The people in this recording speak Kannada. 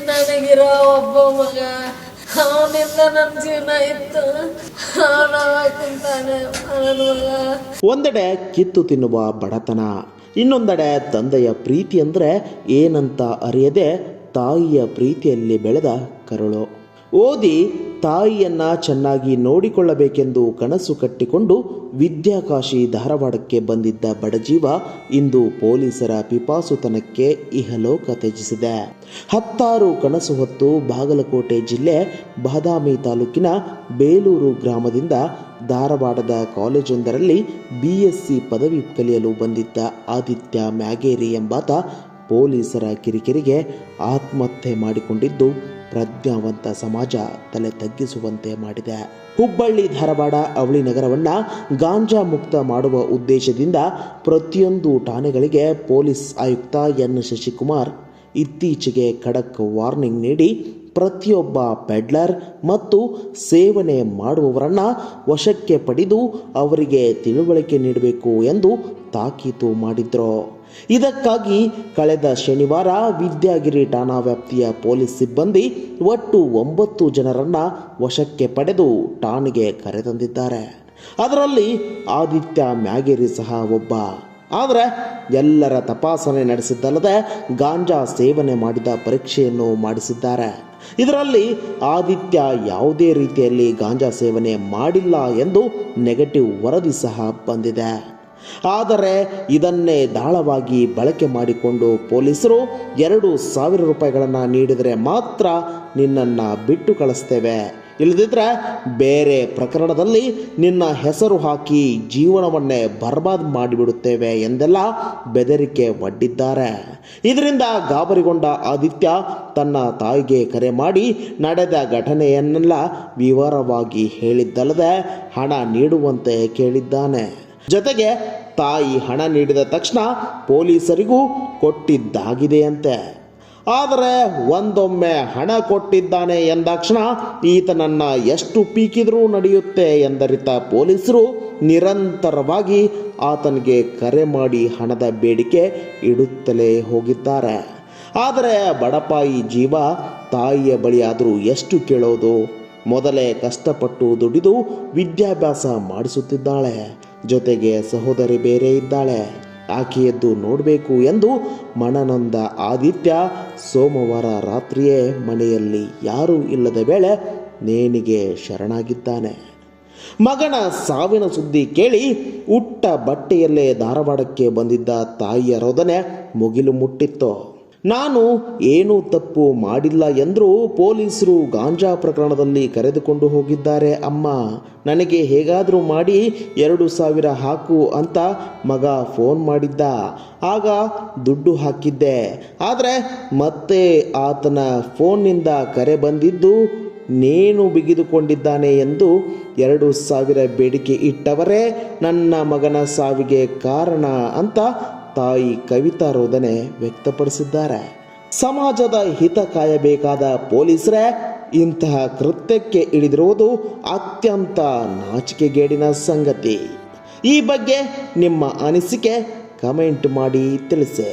ನನಗಿರೋ ಒಬ್ಬ ಮಗ, ಅವನಿಂದ ನನ್ನ ಜೀವನ ಇತ್ತು. ಕುಂತಾನೆ ನನ್ನ ಮಗ. ಒಂದೆಡೆ ಕಿತ್ತು ತಿನ್ನುವ ಬಡತನ, ಇನ್ನೊಂದೆಡೆ ತಂದೆಯ ಪ್ರೀತಿ ಅಂದರೆ ಏನಂತ ಅರಿಯದೆ ತಾಯಿಯ ಪ್ರೀತಿಯಲ್ಲಿ ಬೆಳೆದ ಕರುಳು. ಓದಿ ತಾಯಿಯನ್ನ ಚೆನ್ನಾಗಿ ನೋಡಿಕೊಳ್ಳಬೇಕೆಂದು ಕನಸು ಕಟ್ಟಿಕೊಂಡು ವಿದ್ಯಾಕಾಶಿ ಧಾರವಾಡಕ್ಕೆ ಬಂದಿದ್ದ ಬಡಜೀವ ಇಂದು ಪೊಲೀಸರ ಪಿಪಾಸುತನಕ್ಕೆ ಇಹಲೋಕ ತ್ಯಜಿಸಿದೆ. 10 ಕನಸು ಹೊತ್ತು ಬಾಗಲಕೋಟೆ ಜಿಲ್ಲೆ ಬಾದಾಮಿ ತಾಲೂಕಿನ ಬೇಲೂರು ಗ್ರಾಮದಿಂದ ಧಾರವಾಡದ ಕಾಲೇಜೊಂದರಲ್ಲಿ BSc ಪದವಿ ಕಲಿಯಲು ಬಂದಿದ್ದ ಆದಿತ್ಯ ಮ್ಯಾಗೇರಿ ಎಂಬಾತ ಪೊಲೀಸರ ಕಿರಿಕಿರಿಗೆ ಆತ್ಮಹತ್ಯೆ ಮಾಡಿಕೊಂಡಿದ್ದು ಪ್ರಜ್ಞಾವಂತ ಸಮಾಜ ತಲೆ ತಗ್ಗಿಸುವಂತೆ ಮಾಡಿದೆ. ಹುಬ್ಬಳ್ಳಿ ಧಾರವಾಡ ಅವಳಿ ನಗರವನ್ನು ಗಾಂಜಾ ಮುಕ್ತ ಮಾಡುವ ಉದ್ದೇಶದಿಂದ ಪ್ರತಿಯೊಂದು ಠಾಣೆಗಳಿಗೆ ಪೊಲೀಸ್ ಆಯುಕ್ತ N. ಶಶಿಕುಮಾರ್ ಇತ್ತೀಚೆಗೆ ಖಡಕ್ ವಾರ್ನಿಂಗ್ ನೀಡಿ ಪ್ರತಿಯೊಬ್ಬ ಪೆಡ್ಲರ್ ಮತ್ತು ಸೇವನೆ ಮಾಡುವವರನ್ನು ವಶಕ್ಕೆ ಪಡೆದು ಅವರಿಗೆ ತಿಳುವಳಿಕೆ ನೀಡಬೇಕು ಎಂದು ತಾಕೀತು ಮಾಡಿದ್ರು. ಇದಕ್ಕಾಗಿ ಕಳೆದ ಶನಿವಾರ ವಿದ್ಯಾಗಿರಿ ಠಾಣಾ ವ್ಯಾಪ್ತಿಯ ಪೊಲೀಸ್ ಸಿಬ್ಬಂದಿ ಒಟ್ಟು 9 ಜನರನ್ನ ವಶಕ್ಕೆ ಪಡೆದು ಠಾಣೆಗೆ ಕರೆತಂದಿದ್ದಾರೆ. ಅದರಲ್ಲಿ ಆದಿತ್ಯ ಮ್ಯಾಗೇರಿ ಸಹ ಒಬ್ಬ. ಆದರೆ ಎಲ್ಲರ ತಪಾಸಣೆ ನಡೆಸಿದ್ದಲ್ಲದೆ ಗಾಂಜಾ ಸೇವನೆ ಮಾಡಿದ ಪರೀಕ್ಷೆಯನ್ನು ಮಾಡಿಸಿದ್ದಾರೆ. ಇದರಲ್ಲಿ ಆದಿತ್ಯ ಯಾವುದೇ ರೀತಿಯಲ್ಲಿ ಗಾಂಜಾ ಸೇವನೆ ಮಾಡಿಲ್ಲ ಎಂದು ನೆಗೆಟಿವ್ ವರದಿ ಸಹ ಬಂದಿದೆ. ಆದರೆ ಇದನ್ನೇ ದಾಳವಾಗಿ ಬಳಕೆ ಮಾಡಿಕೊಂಡು ಪೊಲೀಸರು 2,000 ರೂಪಾಯಿಗಳನ್ನು ನೀಡಿದರೆ ಮಾತ್ರ ನಿನ್ನನ್ನು ಬಿಟ್ಟು ಕಳಿಸ್ತೇವೆ, ಇಲ್ಲದಿದ್ದರೆ ಬೇರೆ ಪ್ರಕರಣದಲ್ಲಿ ನಿನ್ನ ಹೆಸರು ಹಾಕಿ ಜೀವನವನ್ನೇ ಬರ್ಬಾದ್ ಮಾಡಿಬಿಡುತ್ತೇವೆ ಎಂದೆಲ್ಲ ಬೆದರಿಕೆ ಒಡ್ಡಿದ್ದಾರೆ. ಇದರಿಂದ ಗಾಬರಿಗೊಂಡ ಆದಿತ್ಯ ತನ್ನ ತಾಯಿಗೆ ಕರೆ ಮಾಡಿ ನಡೆದ ಘಟನೆಯನ್ನೆಲ್ಲ ವಿವರವಾಗಿ ಹೇಳಿದ್ದಲ್ಲದೆ ಹಣ ನೀಡುವಂತೆ ಕೇಳಿದ್ದಾನೆ. ಜೊತೆಗೆ ತಾಯಿ ಹಣ ನೀಡಿದ ತಕ್ಷಣ ಪೊಲೀಸರಿಗೂ ಕೊಟ್ಟಿದ್ದಾಗಿದೆಯಂತೆ. ಆದರೆ ಒಂದೊಮ್ಮೆ ಹಣ ಕೊಟ್ಟಿದ್ದಾನೆ ಎಂದಾಕ್ಷಣ ಈತನನ್ನು ಎಷ್ಟು ಪೀಕಿದ್ರೂ ನಡೆಯುತ್ತೆ ಎಂದರಿತ ಪೊಲೀಸರು ನಿರಂತರವಾಗಿ ಆತನಿಗೆ ಕರೆ ಮಾಡಿ ಹಣದ ಬೇಡಿಕೆ ಇಡುತ್ತಲೇ ಹೋಗಿದ್ದಾರೆ. ಆದರೆ ಬಡಪಾಯಿ ಜೀವ ತಾಯಿಯ ಬಳಿಯಾದರೂ ಎಷ್ಟು ಕೇಳೋದು? ಮೊದಲೇ ಕಷ್ಟಪಟ್ಟು ದುಡಿದು ವಿದ್ಯಾಭ್ಯಾಸ ಮಾಡಿಸುತ್ತಿದ್ದಾಳೆ, ಜೊತೆಗೆ ಸಹೋದರಿ ಬೇರೆ ಇದ್ದಾಳೆ, ಆಕೆಯದ್ದು ನೋಡಬೇಕು ಎಂದು ಮನನೊಂದ ಆದಿತ್ಯ ಸೋಮವಾರ ರಾತ್ರಿಯೇ ಮನೆಯಲ್ಲಿ ಯಾರೂ ಇಲ್ಲದ ವೇಳೆ ನೇಣಿಗೆ ಶರಣಾಗಿದ್ದಾನೆ. ಮಗನ ಸಾವಿನ ಸುದ್ದಿ ಕೇಳಿ ಉಟ್ಟ ಬಟ್ಟೆಯಲ್ಲೇ ಧಾರವಾಡಕ್ಕೆ ಬಂದಿದ್ದ ತಾಯಿಯ ರೋದನೆ ಮುಗಿಲು ಮುಟ್ಟಿತ್ತು. ನಾನು ಏನೂ ತಪ್ಪು ಮಾಡಿಲ್ಲ ಎಂದರೂ ಪೊಲೀಸರು ಗಾಂಜಾ ಪ್ರಕರಣದಲ್ಲಿ ಕರೆದುಕೊಂಡು ಹೋಗಿದ್ದಾರೆ ಅಮ್ಮ. ನನಗೆ ಹೇಗಾದರೂ ಮಾಡಿ 2,000 ಹಾಕು ಅಂತ ಮಗ ಫೋನ್ ಮಾಡಿದ್ದ. ಆಗ ದುಡ್ಡು ಹಾಕಿದ್ದೆ. ಆದರೆ ಮತ್ತೆ ಆತನ ಫೋನ್ನಿಂದ ಕರೆ ಬಂದಿದ್ದು ನೇಣು ಬಿಗಿದುಕೊಂಡಿದ್ದಾನೆ ಎಂದು 2,000 ಬೇಡಿಕೆ ಇಟ್ಟವರೇ ನನ್ನ ಮಗನ ಸಾವಿಗೆ ಕಾರಣ ಅಂತ ತಾಯಿ ಕವಿತಾ ರೋದನೆ ವ್ಯಕ್ತಪಡಿಸಿದ್ದಾರೆ. ಸಮಾಜದ ಹಿತ ಕಾಯಬೇಕಾದ ಪೊಲೀಸರೇ ಇಂತಹ ಕೃತ್ಯಕ್ಕೆ ಇಳಿದಿರುವುದು ಅತ್ಯಂತ ನಾಚಿಕೆಗೇಡಿನ ಸಂಗತಿ. ಈ ಬಗ್ಗೆ ನಿಮ್ಮ ಅನಿಸಿಕೆ ಕಮೆಂಟ್ ಮಾಡಿ ತಿಳಿಸಿ.